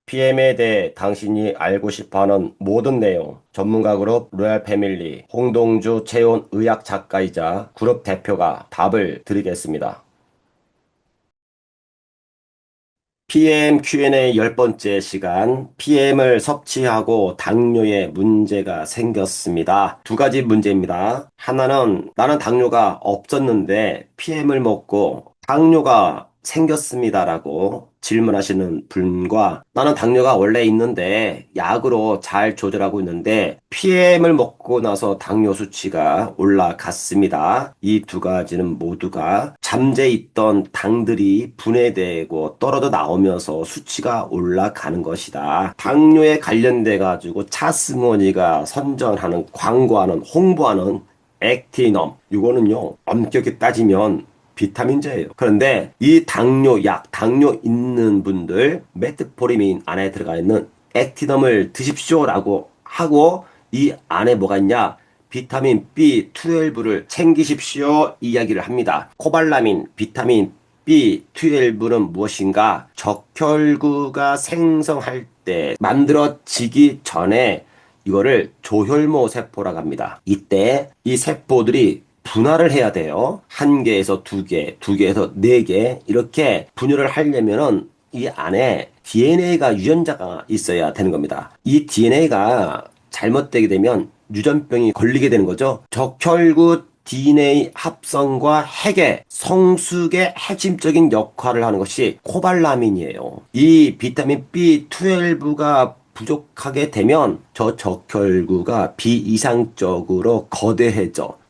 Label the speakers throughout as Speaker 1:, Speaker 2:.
Speaker 1: PM에 대해 당신이 알고 싶어하는 모든 내용. 전문가 그룹 로얄 패밀리 홍동주 체온 의학 작가이자 그룹 대표가 답을 드리겠습니다. PM Q&A 10번째 시간. PM을 섭취하고 당뇨에 문제가 생겼습니다. 두 가지 문제입니다. 하나는 나는 당뇨가 없었는데 PM을 먹고 당뇨가 생겼습니다라고 질문하시는 분과 나는 당뇨가 원래 있는데 약으로 잘 조절하고 있는데 PM을 먹고 나서 당뇨 수치가 올라갔습니다. 이 두 가지는 모두가 잠재 있던 당들이 분해되고 떨어져 나오면서 수치가 올라가는 것이다. 당뇨에 관련돼 가지고 차승원이가 선전하는 광고하는 홍보하는 액티넘 이거는요 엄격히 따지면 비타민제예요. 그런데 이 당뇨약, 당뇨 있는 분들 메트포르민 안에 들어가 있는 액티넘을 드십시오라고 하고 이 안에 뭐가 있냐? 비타민 B12를 챙기십시오 이야기를 합니다. 코발라민, 비타민 B12는 무엇인가? 적혈구가 생성할 때 만들어지기 전에 이거를 조혈모 세포라고 합니다. 이때 이 세포들이 분할을 해야 돼요. 한 개에서 두 개, 두 개에서 네 개, 이렇게 분열을 하려면은 이 안에 DNA가 유전자가 있어야 되는 겁니다. 이 DNA가 잘못되게 되면 유전병이 걸리게 되는 거죠. 적혈구 DNA 합성과 핵의 성숙의 핵심적인 역할을 하는 것이 코발라민이에요. 이 비타민 B12가 부족하게 되면 저 적혈구가 비이상적으로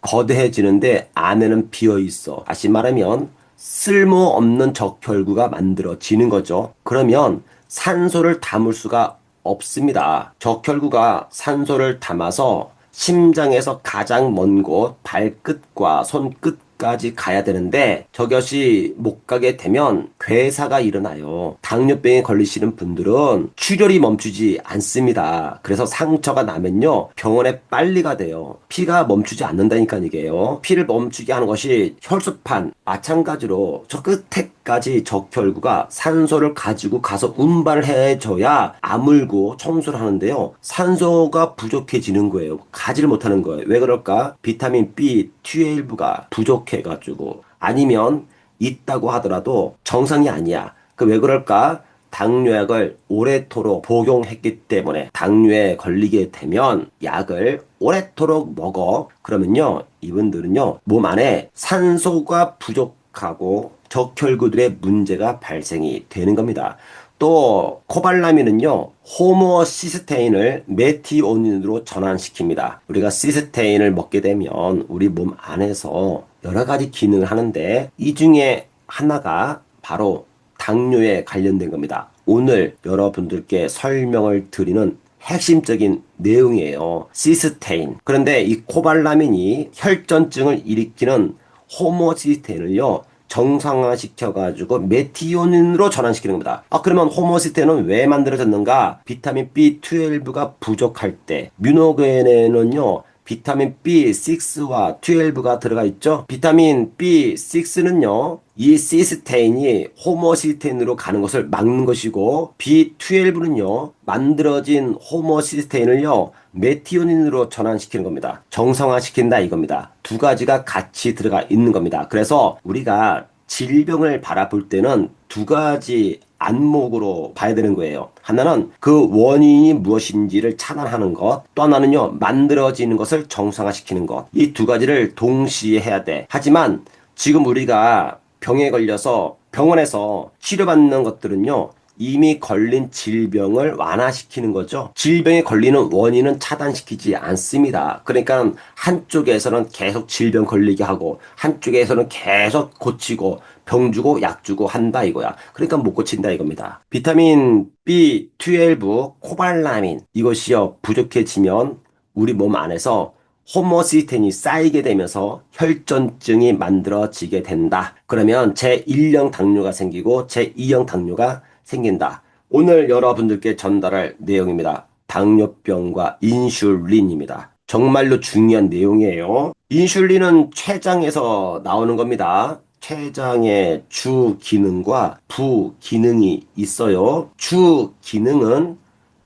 Speaker 1: 거대해지는데 안에는 비어 있어. 다시 말하면 쓸모없는 적혈구가 만들어지는 거죠. 그러면 산소를 담을 수가 없습니다. 적혈구가 산소를 담아서 심장에서 가장 먼 곳 발끝과 손끝까지 가야 되는데 저것이 못 가게 되면 괴사가 일어나요. 당뇨병에 걸리시는 분들은 출혈이 멈추지 않습니다. 그래서 상처가 나면요 병원에 빨리 가대요. 피가 멈추지 않는다니까 이게요. 피를 멈추게 하는 것이 혈소판 마찬가지로 저 끝에까지 적혈구가 산소를 가지고 가서 운반을 해줘야 아물고 청소를 하는데요. 산소가 부족해지는 거예요. 가지를 못하는 거예요. 왜 그럴까? 비타민 B12가 부족해가지고 아니면 있다고 하더라도 정상이 아니야. 그 왜 그럴까? 당뇨약을 오래도록 복용했기 때문에 당뇨에 걸리게 되면 약을 오래도록 먹어. 그러면요, 이분들은요, 몸 안에 산소가 부족하고 적혈구들의 문제가 발생이 되는 겁니다. 또 코발라민은요 호모시스테인을 메티오닌으로 전환시킵니다. 우리가 시스테인을 먹게 되면 우리 몸 안에서 여러 가지 기능을 하는데 이 중에 하나가 바로 당뇨에 관련된 겁니다. 오늘 여러분들께 설명을 드리는 핵심적인 내용이에요. 시스테인. 그런데 이 코발라민이 혈전증을 일으키는 호모시스테인을요 정상화시켜가지고 메티오닌으로 전환시키는 겁니다. 그러면 호모시스테인은 왜 만들어졌는가? 비타민 B12가 부족할 때 뮤노겐에는요 비타민 B6와 12가 들어가 있죠. 비타민 B6는요 이 시스테인이 호모시스테인으로 가는 것을 막는 것이고 B12는요 만들어진 호모시스테인을요 메티오닌으로 전환시키는 겁니다. 정상화시킨다 이겁니다. 두 가지가 같이 들어가 있는 겁니다. 그래서 우리가 질병을 바라볼 때는 두 가지 안목으로 봐야 되는 거예요. 하나는 그 원인이 무엇인지를 차단하는 것, 또 하나는요, 만들어지는 것을 정상화시키는 것. 이 두 가지를 동시에 해야 돼. 하지만 지금 우리가 병에 걸려서 병원에서 치료받는 것들은요, 이미 걸린 질병을 완화시키는 거죠. 질병에 걸리는 원인은 차단시키지 않습니다. 그러니까 한쪽에서는 계속 질병 걸리게 하고 한쪽에서는 계속 고치고 병 주고 약 주고 한다 이거야. 그러니까 못 고친다 이겁니다. 비타민 B12, 코발라민 이것이요 부족해지면 우리 몸 안에서 호모시스테인이 쌓이게 되면서 혈전증이 만들어지게 된다. 그러면 제1형 당뇨가 생기고 제2형 당뇨가 생긴다. 오늘 여러분들께 전달할 내용입니다. 당뇨병과 인슐린입니다. 정말로 중요한 내용이에요. 인슐린은 췌장에서 나오는 겁니다. 췌장의 주 기능과 부 기능이 있어요. 주 기능은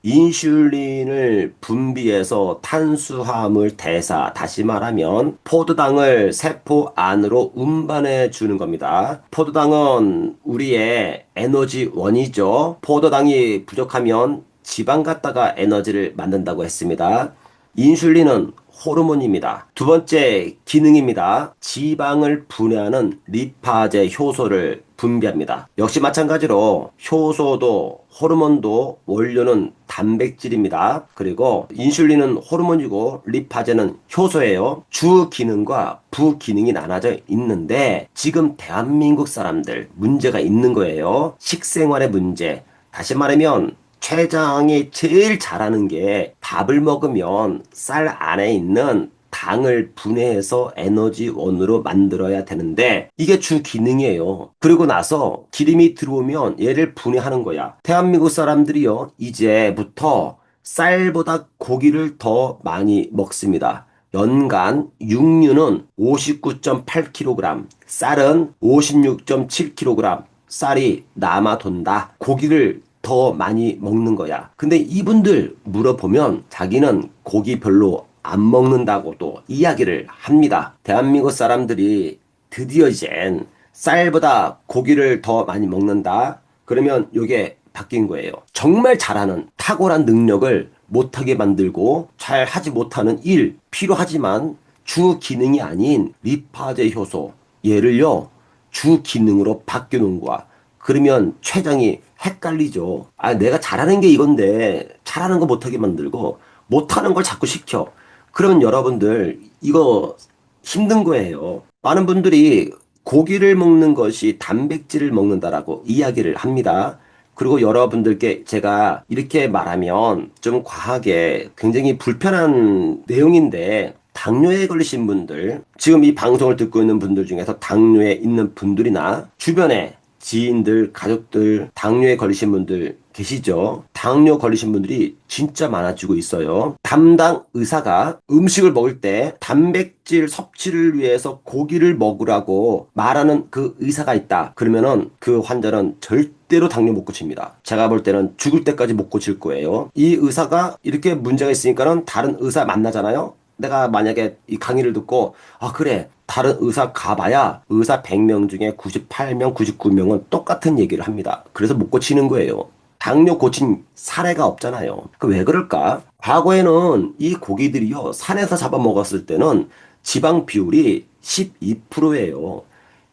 Speaker 1: 인슐린을 분비해서 탄수화물 대사, 다시 말하면 포도당을 세포 안으로 운반해 주는 겁니다. 포도당은 우리의 에너지원이죠. 포도당이 부족하면 지방 갖다가 에너지를 만든다고 했습니다. 인슐린은 호르몬입니다. 두 번째 기능입니다. 지방을 분해하는 리파제 효소를 분비합니다. 역시 마찬가지로 효소도 호르몬도 원료는 단백질입니다. 그리고 인슐린은 호르몬이고 리파제는 효소예요. 주 기능과 부 기능이 나눠져 있는데 지금 대한민국 사람들 문제가 있는 거예요. 식생활의 문제. 다시 말하면 췌장이 제일 잘하는 게 밥을 먹으면 쌀 안에 있는 당을 분해해서 에너지원으로 만들어야 되는데 이게 주 기능이에요. 그리고 나서 기름이 들어오면 얘를 분해하는 거야. 대한민국 사람들이요, 이제부터 쌀보다 고기를 더 많이 먹습니다. 연간 육류는 59.8kg, 쌀은 56.7kg, 쌀이 남아돈다. 고기를 더 많이 먹는 거야. 근데 이분들 물어보면 자기는 고기 별로 안 먹는다고도 이야기를 합니다. 대한민국 사람들이 드디어 이젠 쌀보다 고기를 더 많이 먹는다. 그러면 이게 바뀐 거예요. 정말 잘하는 탁월한 능력을 못하게 만들고 잘 하지 못하는 일, 필요하지만 주 기능이 아닌 리파제 효소, 얘를요, 주 기능으로 바뀌어 놓은 거야. 그러면 췌장이 헷갈리죠. 아, 내가 잘하는 게 이건데 잘하는 거 못하게 만들고 못하는 걸 자꾸 시켜. 그러면 여러분들 이거 힘든 거예요. 많은 분들이 고기를 먹는 것이 단백질을 먹는다라고 이야기를 합니다. 그리고 여러분들께 제가 이렇게 말하면 좀 과하게 굉장히 불편한 내용인데 당뇨에 걸리신 분들, 지금 이 방송을 듣고 있는 분들 중에서 당뇨에 있는 분들이나 주변에 지인들, 가족들, 당뇨에 걸리신 분들 계시죠? 당뇨 걸리신 분들이 진짜 많아지고 있어요. 담당 의사가 음식을 먹을 때 단백질 섭취를 위해서 고기를 먹으라고 말하는 그 의사가 있다. 그러면은 그 환자는 절대로 당뇨 못 고칩니다. 제가 볼 때는 죽을 때까지 못 고칠 거예요. 이 의사가 이렇게 문제가 있으니까는 다른 의사 만나잖아요? 내가 만약에 이 강의를 듣고, 아, 그래. 다른 의사 가봐야 의사 100명 중에 98명, 99명은 똑같은 얘기를 합니다. 그래서 못 고치는 거예요. 당뇨 고친 사례가 없잖아요. 그 왜 그럴까? 과거에는 이 고기들이요, 산에서 잡아먹었을 때는 지방 비율이 12%예요.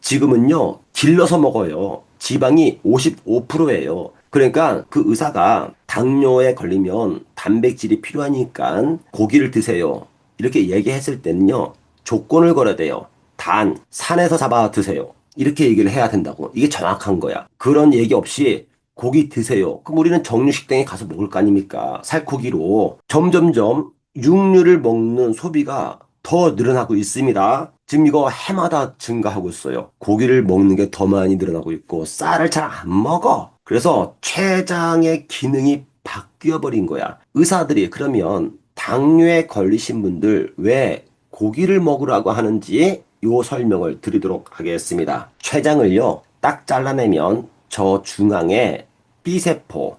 Speaker 1: 지금은요, 길러서 먹어요. 지방이 55%예요. 그러니까 그 의사가 당뇨에 걸리면 단백질이 필요하니까 고기를 드세요. 이렇게 얘기했을 때는요, 조건을 걸어야 돼요. 단, 산에서 잡아 드세요. 이렇게 얘기를 해야 된다고. 이게 정확한 거야. 그런 얘기 없이 고기 드세요. 그럼 우리는 정육식당에 가서 먹을 거 아닙니까? 살코기로. 점점점 육류를 먹는 소비가 더 늘어나고 있습니다. 지금 이거 해마다 증가하고 있어요. 고기를 먹는 게 더 많이 늘어나고 있고, 쌀을 잘 안 먹어. 그래서 췌장의 기능이 바뀌어 버린 거야. 의사들이 그러면 당뇨에 걸리신 분들 왜 고기를 먹으라고 하는지 요 설명을 드리도록 하겠습니다. 췌장을요, 딱 잘라내면 저 중앙에 B세포,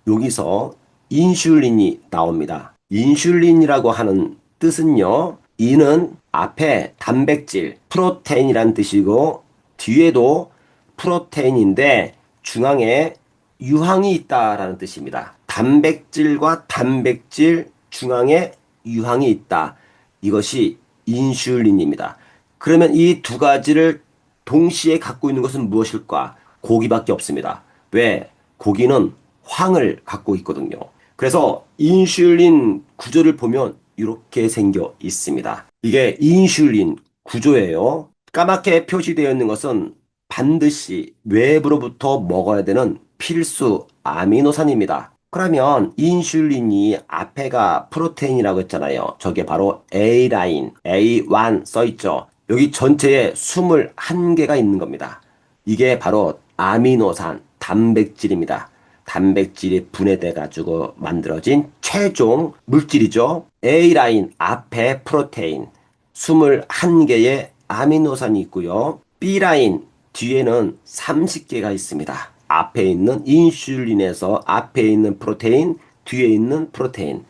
Speaker 1: 여기서 인슐린이 나옵니다. 인슐린이라고 하는 뜻은요, 이는 앞에 단백질, 프로테인이란 뜻이고, 뒤에도 프로테인인데, 중앙에 유황이 있다라는 뜻입니다. 단백질과 단백질 중앙에 유황이 있다. 이것이 인슐린입니다. 그러면 이 두 가지를 동시에 갖고 있는 것은 무엇일까? 고기밖에 없습니다. 왜? 고기는 황을 갖고 있거든요. 그래서 인슐린 구조를 보면 이렇게 생겨 있습니다. 이게 인슐린 구조예요. 까맣게 표시되어 있는 것은 반드시 외부로부터 먹어야 되는 필수 아미노산입니다. 그러면 인슐린이 앞에가 프로테인이라고 했잖아요. 저게 바로 A라인, A1 써있죠. 여기 전체에 21개가 있는 겁니다. 이게 바로 아미노산, 단백질입니다. 단백질이 분해돼 가지고 만들어진 최종 물질이죠. A라인 앞에 프로테인, 21개의 아미노산이 있고요. B라인 뒤에는 30개가 있습니다. 앞에 있는 인슐린에서 앞에 있는 프로테인, 뒤에 있는 프로테인.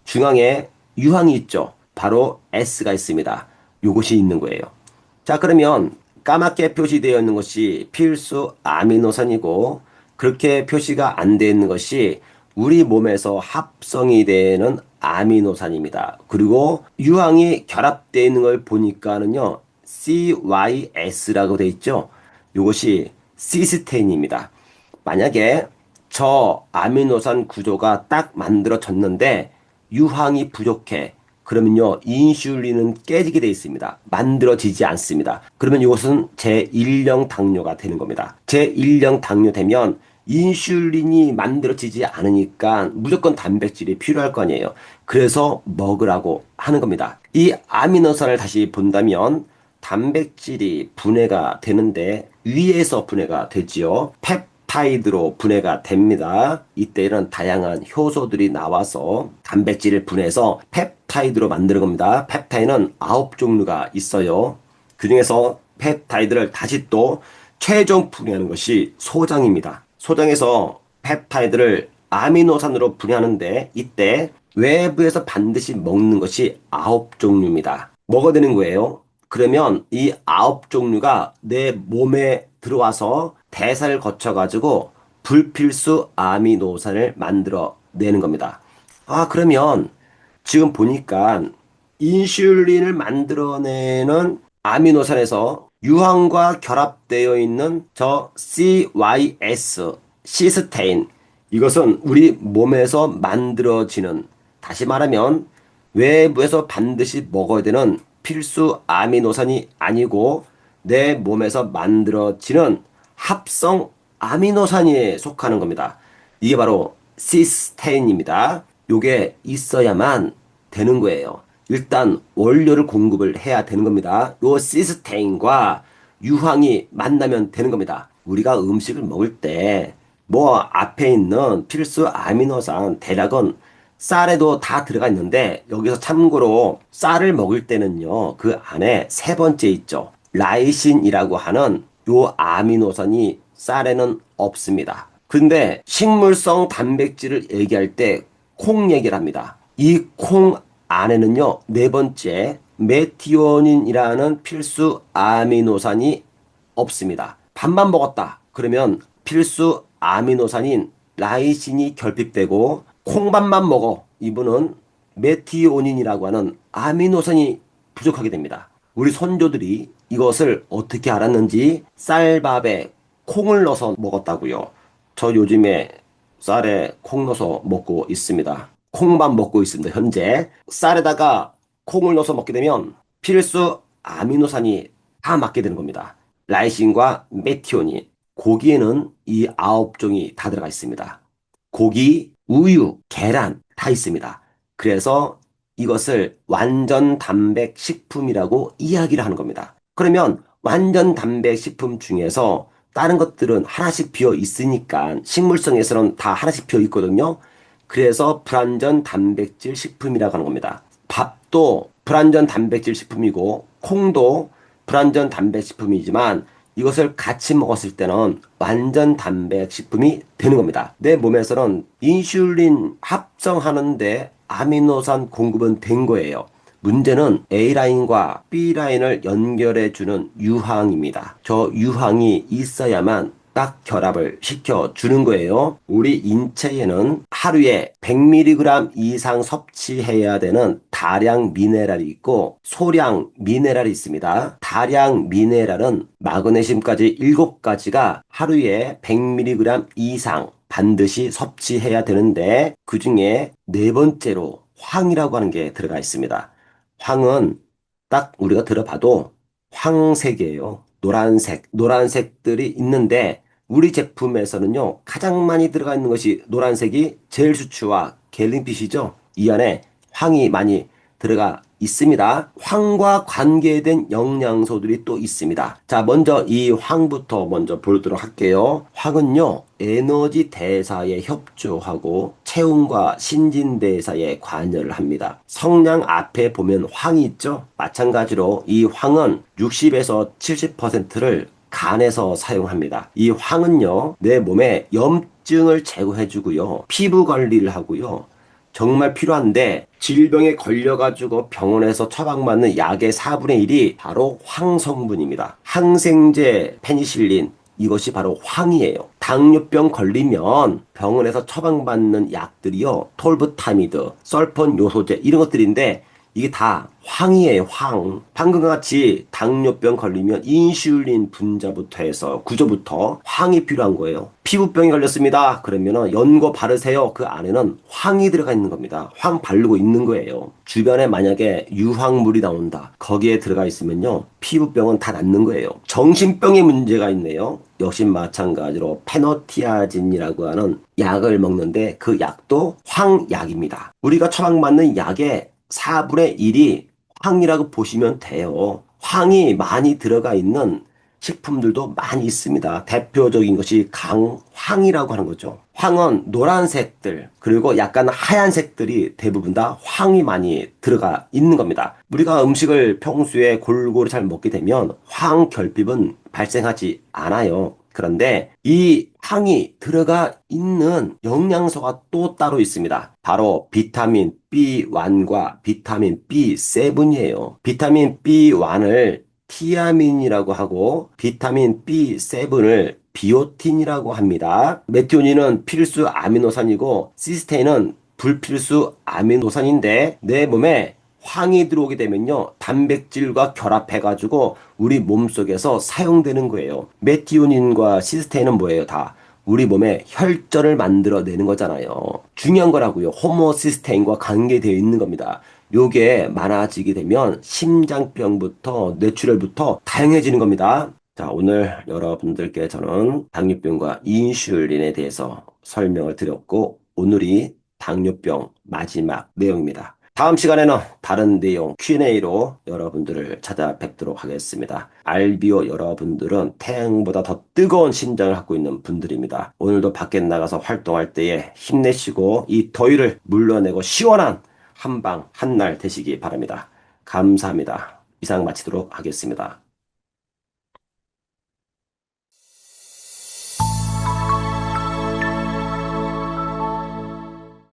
Speaker 1: 중앙에 유황이 있죠. 바로 S가 있습니다. 요것이 있는 거예요. 자, 그러면 까맣게 표시되어 있는 것이 필수 아미노산이고 그렇게 표시가 안 되어 있는 것이 우리 몸에서 합성이 되는 아미노산입니다. 그리고 유황이 결합되어 있는 걸 보니까는요. CYS라고 되어 있죠. 이것이 시스테인입니다. 만약에 저 아미노산 구조가 딱 만들어졌는데 유황이 부족해. 그러면요, 인슐린은 깨지게 돼 있습니다. 만들어지지 않습니다. 그러면 이것은 제1형 당뇨가 되는 겁니다. 제1형 당뇨 되면 인슐린이 만들어지지 않으니까 무조건 단백질이 필요할 거 아니에요. 그래서 먹으라고 하는 겁니다. 이 아미노산을 다시 본다면 단백질이 분해가 되는데 위에서 분해가 되지요. 펩타이드로 분해가 됩니다. 이때는 다양한 효소들이 나와서 단백질을 분해해서 펩타이드로 만드는 겁니다. 펩타이드는 9종류가 있어요. 그 중에서 펩타이드를 다시 또 최종 분해하는 것이 소장입니다. 소장에서 펩타이드를 아미노산으로 분해하는데 이때 외부에서 반드시 먹는 것이 9종류입니다. 먹어야 되는 거예요. 그러면 이 9종류가 내 몸에 들어와서 대사를 거쳐가지고 불필수 아미노산을 만들어 내는 겁니다. 아, 그러면 지금 보니까 인슐린을 만들어내는 아미노산에서 유황과 결합되어 있는 저 CYS, 시스테인, 이것은 우리 몸에서 만들어지는, 다시 말하면 외부에서 반드시 먹어야 되는 필수 아미노산이 아니고 내 몸에서 만들어지는 합성 아미노산에 속하는 겁니다. 이게 바로 시스테인입니다. 요게 있어야만 되는 거예요. 일단 원료를 공급을 해야 되는 겁니다. 요 시스테인과 유황이 만나면 되는 겁니다. 우리가 음식을 먹을 때 뭐 앞에 있는 필수 아미노산 대략은 쌀에도 다 들어가 있는데 여기서 참고로 쌀을 먹을 때는요 그 안에 세 번째 있죠. 라이신이라고 하는 요 아미노산이 쌀에는 없습니다. 근데 식물성 단백질을 얘기할 때 콩 얘기를 합니다. 이 콩 안에는요 네 번째 메티오닌이라는 필수 아미노산이 없습니다. 밥만 먹었다. 그러면 필수 아미노산인 라이신이 결핍되고 콩밥만 먹어. 이분은 메티오닌이라고 하는 아미노산이 부족하게 됩니다. 우리 선조들이 이것을 어떻게 알았는지 쌀밥에 콩을 넣어서 먹었다고요. 저 요즘에 쌀에 콩 넣어서 먹고 있습니다. 콩밥 먹고 있습니다. 현재 쌀에다가 콩을 넣어서 먹게 되면 필수 아미노산이 다 맞게 되는 겁니다. 라이신과 메티오닌. 고기에는 이 9종이 다 들어가 있습니다. 고기, 우유, 계란 다 있습니다. 그래서 이것을 완전 단백 식품이라고 이야기를 하는 겁니다. 그러면 완전 단백 식품 중에서 다른 것들은 하나씩 비어 있으니까 식물성에서는 다 하나씩 비어 있거든요. 그래서 불완전 단백질 식품이라고 하는 겁니다. 밥도 불완전 단백질 식품이고 콩도 불완전 단백 식품이지만 이것을 같이 먹었을 때는 완전 단백 식품이 되는 겁니다. 내 몸에서는 인슐린 합성하는데 아미노산 공급은 된 거예요. 문제는 A라인과 B라인을 연결해주는 유황입니다. 저 유황이 있어야만 딱 결합을 시켜주는 거예요. 우리 인체에는 하루에 100mg 이상 섭취해야 되는 다량 미네랄이 있고 소량 미네랄이 있습니다. 다량 미네랄은 마그네슘까지 7가지가 하루에 100mg 이상 반드시 섭취해야 되는데 그 중에 네 번째로 황이라고 하는 게 들어가 있습니다. 황은 딱 우리가 들어봐도 황색이에요. 노란색들이 있는데 우리 제품에서는요 가장 많이 들어가 있는 것이 노란색이 젤수추와 갤린핏이죠. 이 안에 황이 많이 들어가 있습니다. 황과 관계된 영양소들이 또 있습니다. 자, 먼저 이 황부터 먼저 보도록 할게요. 황은요 에너지 대사에 협조하고 체온과 신진대사에 관여를 합니다. 성냥 앞에 보면 황이 있죠. 마찬가지로 이 황은 60에서 70%를 간에서 사용합니다. 이 황은요, 내 몸에 염증을 제거해주고요, 피부 관리를 하고요, 정말 필요한데 질병에 걸려가지고 병원에서 처방받는 약의 4분의 1이 바로 황 성분입니다. 항생제, 페니실린, 이것이 바로 황이에요. 당뇨병 걸리면 병원에서 처방받는 약들이요, 톨부타미드, 설폰 요소제 이런 것들인데 이게 다 황이에요, 황. 방금과 같이 당뇨병 걸리면 인슐린 분자부터 해서 구조부터 황이 필요한 거예요. 피부병이 걸렸습니다. 그러면은 연고 바르세요. 그 안에는 황이 들어가 있는 겁니다. 황 바르고 있는 거예요. 주변에 만약에 유황물이 나온다. 거기에 들어가 있으면요, 피부병은 다 낫는 거예요. 정신병에 문제가 있네요. 역시 마찬가지로 페노티아진이라고 하는 약을 먹는데 그 약도 황약입니다. 우리가 처방받는 약의 4분의 1이 황이라고 보시면 돼요. 황이 많이 들어가 있는 식품들도 많이 있습니다. 대표적인 것이 강황이라고 하는 거죠. 황은 노란색들, 그리고 약간 하얀색들이 대부분 다 황이 많이 들어가 있는 겁니다. 우리가 음식을 평소에 골고루 잘 먹게 되면 황 결핍은 발생하지 않아요. 그런데 이 황이 들어가 있는 영양소가 또 따로 있습니다. 바로 비타민 B1과 비타민 B7이에요. 비타민 B1을 티아민이라고 하고 비타민 B7을 비오틴이라고 합니다. 메티오닌은 필수 아미노산이고 시스테인은 불필수 아미노산인데 내 몸에 황이 들어오게 되면요, 단백질과 결합해가지고 우리 몸속에서 사용되는 거예요. 메티오닌과 시스테인은 뭐예요? 다 우리 몸에 혈전을 만들어내는 거잖아요. 중요한 거라고요. 호모시스테인과 관계되어 있는 겁니다. 요게 많아지게 되면 심장병부터 뇌출혈부터 다양해지는 겁니다. 자, 오늘 여러분들께 저는 당뇨병과 인슐린에 대해서 설명을 드렸고, 오늘이 당뇨병 마지막 내용입니다. 다음 시간에는 다른 내용 Q&A로 여러분들을 찾아뵙도록 하겠습니다. 알비오 여러분들은 태양보다 더 뜨거운 심장을 갖고 있는 분들입니다. 오늘도 밖에 나가서 활동할 때에 힘내시고 이 더위를 물러내고 시원한 한방 한날 되시기 바랍니다. 감사합니다. 이상 마치도록 하겠습니다.